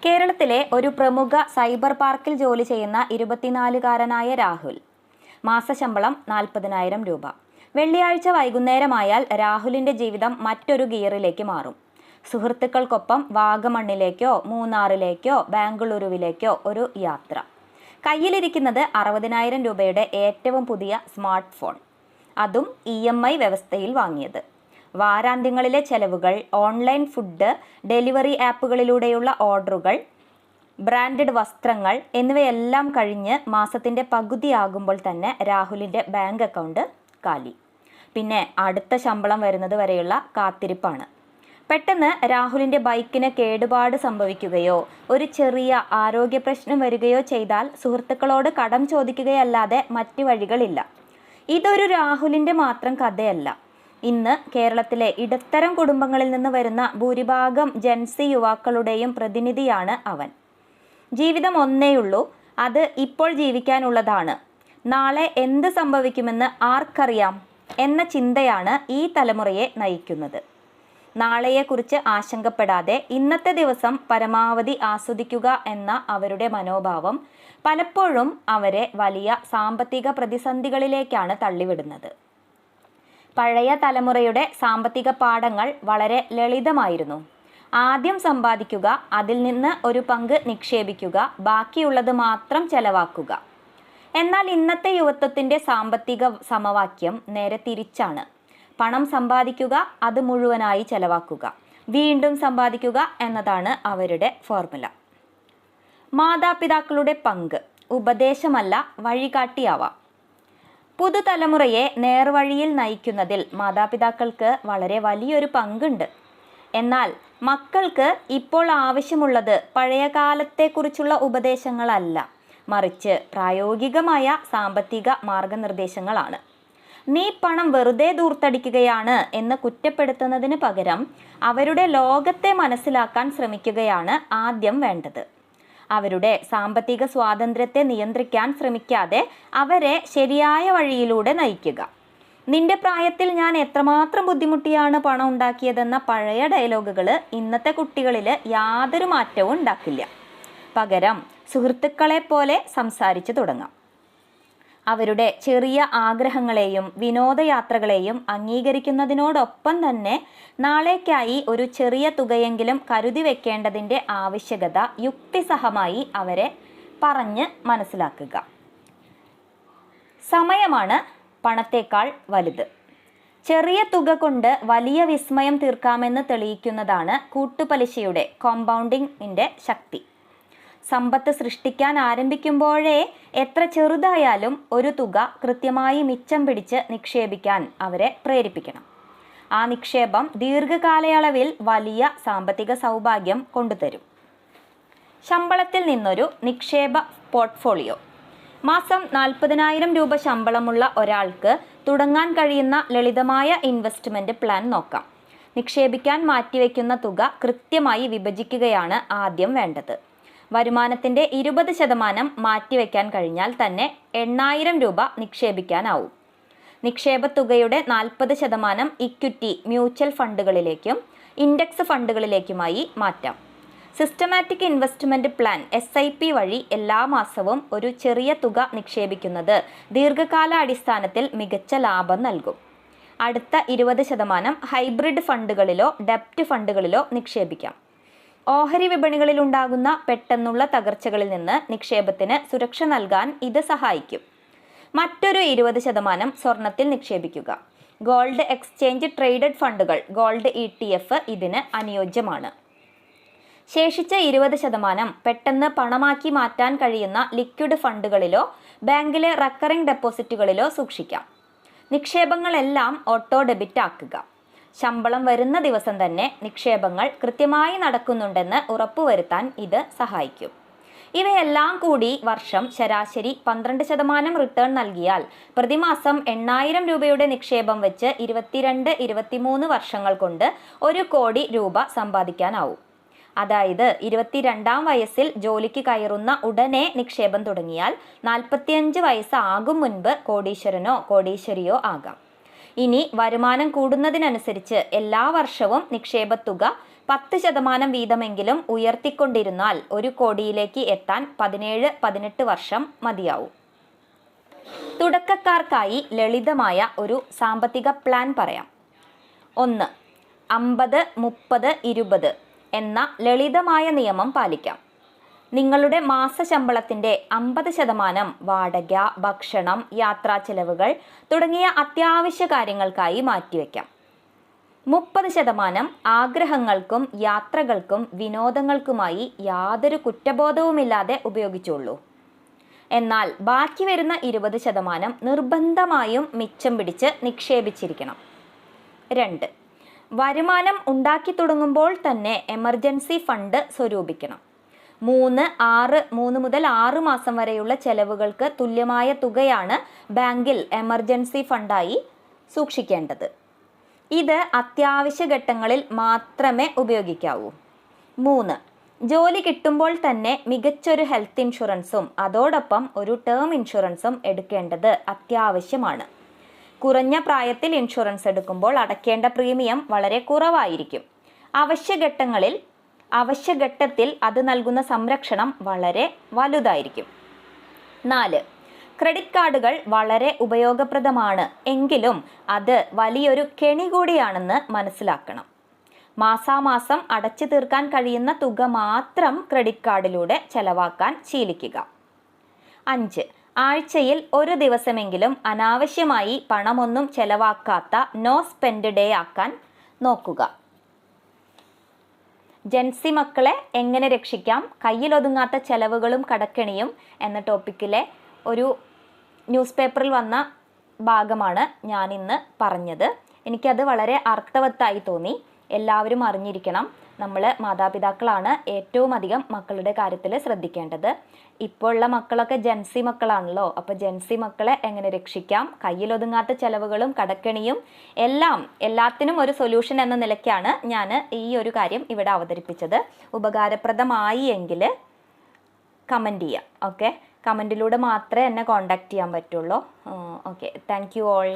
കേരളത്തിലെ ഒരു പ്രമുഖ സൈബർ പാർക്കിൽ ജോലി ചെയ്യുന്ന 24-കാരനായ രാഹുൽ. മാസശമ്പളം 40,000 രൂപ. വെള്ളിയാഴ്ച വൈകുന്നേരമായാൽ രാഹുലിന്റെ ജീവിതം മറ്റൊരു ഗിയറിലേക്ക് മാറും. സുഹൃത്തുക്കൾക്കൊപ്പം വാഗമണ്ണിലേക്കോ മൂന്നാറിലേക്കോ ബാംഗ്ലൂരുവിലേക്കോ ഒരു യാത്ര. കയ്യിലിരിക്കുന്നത് 60,000 രൂപയുടെ ഏറ്റവും പുതിയ സ്മാർട്ട് ഫോൺ, അതും EMI വ്യവസ്ഥയിൽ വാങ്ങിയത്. വാരാന്ത്യങ്ങളിലെ ചെലവുകൾ, ഓൺലൈൻ ഫുഡ് ഡെലിവറി ആപ്പുകളിലൂടെയുള്ള ഓർഡറുകൾ, ബ്രാൻഡഡ് വസ്ത്രങ്ങൾ എന്നിവയെല്ലാം കഴിഞ്ഞ് മാസത്തിൻ്റെ പകുതിയാകുമ്പോൾ തന്നെ രാഹുലിൻ്റെ ബാങ്ക് അക്കൗണ്ട് കാലി. പിന്നെ അടുത്ത ശമ്പളം വരുന്നത് വരെയുള്ള കാത്തിരിപ്പാണ്. പെട്ടെന്ന് രാഹുലിൻ്റെ ബൈക്കിന് കേടുപാട് സംഭവിക്കുകയോ ഒരു ചെറിയ ആരോഗ്യ പ്രശ്നം വരികയോ ചെയ്താൽ സുഹൃത്തുക്കളോട് കടം ചോദിക്കുകയല്ലാതെ മറ്റു വഴികളില്ല. ഇതൊരു രാഹുലിൻ്റെ മാത്രം കഥയല്ല. ഇന്ന് കേരളത്തിലെ ഇടത്തരം കുടുംബങ്ങളിൽ നിന്ന് വരുന്ന ഭൂരിഭാഗം ജെൻസി യുവാക്കളുടെയും പ്രതിനിധിയാണ് അവൻ. ജീവിതം ഒന്നേയുള്ളൂ, അത് ഇപ്പോൾ ജീവിക്കാനുള്ളതാണ്. നാളെ എന്ത് സംഭവിക്കുമെന്ന് ആർക്കറിയാം എന്ന ചിന്തയാണ് ഈ തലമുറയെ നയിക്കുന്നത്. നാളെയെക്കുറിച്ച് ആശങ്കപ്പെടാതെ ഇന്നത്തെ ദിവസം പരമാവധി ആസ്വദിക്കുക എന്ന അവരുടെ മനോഭാവം പലപ്പോഴും അവരെ വലിയ സാമ്പത്തിക പ്രതിസന്ധികളിലേക്കാണ് തള്ളിവിടുന്നത്. പഴയ തലമുറയുടെ സാമ്പത്തിക പാഠങ്ങൾ വളരെ ലളിതമായിരുന്നു. ആദ്യം സമ്പാദിക്കുക, അതിൽ നിന്ന് ഒരു പങ്ക് നിക്ഷേപിക്കുക, ബാക്കിയുള്ളത് മാത്രം ചെലവാക്കുക. എന്നാൽ ഇന്നത്തെ യുവത്വത്തിൻ്റെ സാമ്പത്തിക സമവാക്യം നേരെ തിരിച്ചാണ്. പണം സമ്പാദിക്കുക, അത് മുഴുവനായി ചെലവാക്കുക, വീണ്ടും സമ്പാദിക്കുക എന്നതാണ് അവരുടെ ഫോർമുല. മാതാപിതാക്കളുടെ പങ്ക് ഉപദേശമല്ല, വഴികാട്ടിയാവാം. പുതുതലമുറയെ നേർവഴിയിൽ നയിക്കുന്നതിൽ മാതാപിതാക്കൾക്ക് വളരെ വലിയൊരു പങ്കുണ്ട്. എന്നാൽ മക്കൾക്ക് ഇപ്പോൾ ആവശ്യമുള്ളത് പഴയ കാലത്തെക്കുറിച്ചുള്ള ഉപദേശങ്ങളല്ല, മറിച്ച് പ്രായോഗികമായ സാമ്പത്തിക മാർഗനിർദ്ദേശങ്ങളാണ്. നീ പണം വെറുതെ ദൂർത്തടിക്കുകയാണ് എന്ന് കുറ്റപ്പെടുത്തുന്നതിന് പകരം അവരുടെ ലോകത്തെ മനസ്സിലാക്കാൻ ശ്രമിക്കുകയാണ് ആദ്യം വേണ്ടത്. അവരുടെ സാമ്പത്തിക സ്വാതന്ത്ര്യത്തെ നിയന്ത്രിക്കാൻ ശ്രമിക്കാതെ അവരെ ശരിയായ വഴിയിലൂടെ നയിക്കുക. നിന്റെ പ്രായത്തിൽ ഞാൻ എത്രമാത്രം ബുദ്ധിമുട്ടിയാണ് പണം ഉണ്ടാക്കിയതെന്ന പഴയ ഡയലോഗുകൾ ഇന്നത്തെ കുട്ടികളിൽ യാതൊരു മാറ്റവും ഉണ്ടാക്കില്ല. പകരം സുഹൃത്തുക്കളെ പോലെ സംസാരിച്ചു തുടങ്ങാം. അവരുടെ ചെറിയ ആഗ്രഹങ്ങളെയും വിനോദയാത്രകളെയും അംഗീകരിക്കുന്നതിനോടൊപ്പം തന്നെ നാളേക്കായി ഒരു ചെറിയ തുകയെങ്കിലും കരുതി വെക്കേണ്ടതിൻ്റെ ആവശ്യകത യുക്തിസഹമായി അവരെ പറഞ്ഞ് മനസ്സിലാക്കുക. സമയമാണ് പണത്തേക്കാൾ വലുത്. ചെറിയ തുക കൊണ്ട് വലിയ വിസ്മയം തീർക്കാമെന്ന് തെളിയിക്കുന്നതാണ് കൂട്ടുപലിശയുടെ കോമ്പൗണ്ടിങ്ങിൻ്റെ ശക്തി. സമ്പത്ത് സൃഷ്ടിക്കാൻ ആരംഭിക്കുമ്പോഴേ എത്ര ചെറുതായാലും ഒരു തുക കൃത്യമായി മിച്ചം പിടിച്ച് നിക്ഷേപിക്കാൻ അവരെ പ്രേരിപ്പിക്കണം. ആ നിക്ഷേപം ദീർഘകാലയളവിൽ വലിയ സാമ്പത്തിക സൗഭാഗ്യം കൊണ്ടുതരും. ശമ്പളത്തിൽ നിന്നൊരു നിക്ഷേപ പോർട്ട്ഫോളിയോ. മാസം 40,000 രൂപ ശമ്പളമുള്ള ഒരാൾക്ക് തുടങ്ങാൻ കഴിയുന്ന ലളിതമായ ഇൻവെസ്റ്റ്മെൻറ്റ് പ്ലാൻ നോക്കാം. നിക്ഷേപിക്കാൻ മാറ്റിവെക്കുന്ന തുക കൃത്യമായി വിഭജിക്കുകയാണ് ആദ്യം വേണ്ടത്. വരുമാനത്തിൻ്റെ 20% മാറ്റിവെക്കാൻ കഴിഞ്ഞാൽ തന്നെ 8,000 രൂപ നിക്ഷേപിക്കാനാവും. നിക്ഷേപ തുകയുടെ 40% ഇക്വിറ്റി മ്യൂച്വൽ ഫണ്ടുകളിലേക്കും ഇൻഡെക്സ് ഫണ്ടുകളിലേക്കുമായി മാറ്റാം. സിസ്റ്റമാറ്റിക് ഇൻവെസ്റ്റ്മെൻറ്റ് പ്ലാൻ SIP വഴി എല്ലാ മാസവും ഒരു ചെറിയ തുക നിക്ഷേപിക്കുന്നത് ദീർഘകാല അടിസ്ഥാനത്തിൽ മികച്ച ലാഭം നൽകും. അടുത്ത 20% ഹൈബ്രിഡ് ഫണ്ടുകളിലോ ഡെപ്റ്റ് ഫണ്ടുകളിലോ നിക്ഷേപിക്കാം. ഓഹരി വിപണികളിൽ ഉണ്ടാകുന്ന പെട്ടെന്നുള്ള തകർച്ചകളിൽ നിന്ന് നിക്ഷേപത്തിന് സുരക്ഷ നൽകാൻ ഇത് സഹായിക്കും. മറ്റൊരു 20% സ്വർണത്തിൽ നിക്ഷേപിക്കുക. ഗോൾഡ് എക്സ്ചേഞ്ച് ട്രേഡഡ് ഫണ്ടുകൾ, ഗോൾഡ് ETF ഇതിന് അനുയോജ്യമാണ്. ശേഷിച്ച 20% പെട്ടെന്ന് പണമാക്കി മാറ്റാൻ കഴിയുന്ന ലിക്വിഡ് ഫണ്ടുകളിലോ ബാങ്കിലെ റെക്കറിംഗ് ഡെപ്പോസിറ്റുകളിലോ സൂക്ഷിക്കാം. നിക്ഷേപങ്ങളെല്ലാം ഓട്ടോ ഡെബിറ്റ് ആക്കുക. ശമ്പളം വരുന്ന ദിവസം തന്നെ നിക്ഷേപങ്ങൾ കൃത്യമായി നടക്കുന്നുണ്ടെന്ന് ഉറപ്പുവരുത്താൻ ഇത് സഹായിക്കും. ഇവയെല്ലാം കൂടി വർഷം ശരാശരി 12% റിട്ടേൺ നൽകിയാൽ പ്രതിമാസം 8,000 രൂപയുടെ നിക്ഷേപം വെച്ച് 22-23 വർഷങ്ങൾ കൊണ്ട് 1 കോടി രൂപ സമ്പാദിക്കാനാവും. അതായത് 22-ാം വയസ്സിൽ ജോലിക്ക് കയറുന്ന ഉടനെ നിക്ഷേപം തുടങ്ങിയാൽ 45 വയസ്സാകും മുൻപ് കോടീശ്വരനോ കോടീശ്വരിയോ ആകാം. ഇനി വരുമാനം കൂടുന്നതിനനുസരിച്ച് എല്ലാ വർഷവും നിക്ഷേപത്തുക 10% വീതമെങ്കിലും ഉയർത്തിക്കൊണ്ടിരുന്നാൽ 1 കോടിയിലേക്ക് എത്താൻ 17-18 വർഷം മതിയാവും. തുടക്കക്കാർക്കായി ലളിതമായ ഒരു സാമ്പത്തിക പ്ലാൻ പറയാം. 1. 50-30-20 എന്ന ലളിതമായ നിയമം പാലിക്കാം. നിങ്ങളുടെ മാസശമ്പളത്തിൻ്റെ 50% വാടക, ഭക്ഷണം, യാത്രാ ചെലവുകൾ തുടങ്ങിയ അത്യാവശ്യ കാര്യങ്ങൾക്കായി മാറ്റിവെക്കാം. 30% ആഗ്രഹങ്ങൾക്കും യാത്രകൾക്കും വിനോദങ്ങൾക്കുമായി യാതൊരു കുറ്റബോധവുമില്ലാതെ ഉപയോഗിച്ചുള്ളൂ. എന്നാൽ ബാക്കി വരുന്ന 20% നിർബന്ധമായും മിച്ചം പിടിച്ച് നിക്ഷേപിച്ചിരിക്കണം. 2. വരുമാനം ഉണ്ടാക്കി തുടങ്ങുമ്പോൾ തന്നെ എമർജൻസി ഫണ്ട് സ്വരൂപിക്കണം. 3 മുതൽ 6 മാസം വരെയുള്ള ചെലവുകൾക്ക് തുല്യമായ തുകയാണ് ബാങ്കിൽ എമർജൻസി ഫണ്ടായി സൂക്ഷിക്കേണ്ടത്. ഇത് അത്യാവശ്യ ഘട്ടങ്ങളിൽ മാത്രമേ ഉപയോഗിക്കാവൂ. 3. ജോലി കിട്ടുമ്പോൾ തന്നെ മികച്ചൊരു ഹെൽത്ത് ഇൻഷുറൻസും അതോടൊപ്പം ഒരു ടേം ഇൻഷുറൻസും എടുക്കേണ്ടത് അത്യാവശ്യമാണ്. കുറഞ്ഞ പ്രായത്തിൽ ഇൻഷുറൻസ് എടുക്കുമ്പോൾ അടയ്ക്കേണ്ട പ്രീമിയം വളരെ കുറവായിരിക്കും. അവശ്യഘട്ടത്തിൽ അത് നൽകുന്ന സംരക്ഷണം വളരെ വലുതായിരിക്കും. 4. ക്രെഡിറ്റ് കാർഡുകൾ വളരെ ഉപയോഗപ്രദമാണ്, എങ്കിലും അത് വലിയൊരു കെണി കൂടിയാണെന്ന് മനസ്സിലാക്കണം. മാസാമാസം അടച്ചു തീർക്കാൻ കഴിയുന്ന തുക മാത്രം ക്രെഡിറ്റ് കാർഡിലൂടെ ചെലവാക്കാൻ ശീലിക്കുക. 5. ആഴ്ചയിൽ 1 ദിവസമെങ്കിലും അനാവശ്യമായി പണമൊന്നും ചെലവാക്കാത്ത നോ സ്പെൻഡ് ഡേ ആക്കാൻ നോക്കുക. ജെൻസി മക്കളെ എങ്ങനെ രക്ഷിക്കാം, കയ്യിലൊതുങ്ങാത്ത ചെലവുകളും കടക്കെണിയും എന്ന ടോപ്പിക്കിലെ ഒരു ന്യൂസ് പേപ്പറിൽ വന്ന ഭാഗമാണ് ഞാനിന്ന് പറഞ്ഞത്. എനിക്കത് വളരെ അർത്ഥവത്തായി തോന്നി. എല്ലാവരും അറിഞ്ഞിരിക്കണം, നമ്മൾ മാതാപിതാക്കളാണ് ഏറ്റവും അധികം മക്കളുടെ കാര്യത്തിൽ ശ്രദ്ധിക്കേണ്ടത്. ഇപ്പോൾ ഉള്ള മക്കളൊക്കെ ജെൻസി മക്കളാണല്ലോ. അപ്പോൾ ജെൻസി മക്കളെ എങ്ങനെ രക്ഷിക്കാം, കയ്യിലൊതുങ്ങാത്ത ചെലവുകളും കടക്കെണിയും എല്ലാത്തിനും ഒരു സൊല്യൂഷൻ എന്ന നിലയ്ക്കാണ് ഞാൻ ഈ ഒരു കാര്യം ഇവിടെ അവതരിപ്പിച്ചത്. ഉപകാരപ്രദമായി എങ്കിൽ കമൻറ്റ് ചെയ്യാം. ഓക്കെ, കമൻറ്റിലൂടെ മാത്രമേ എന്നെ കോൺടാക്റ്റ് ചെയ്യാൻ പറ്റുള്ളൂ. Okay, thank you all.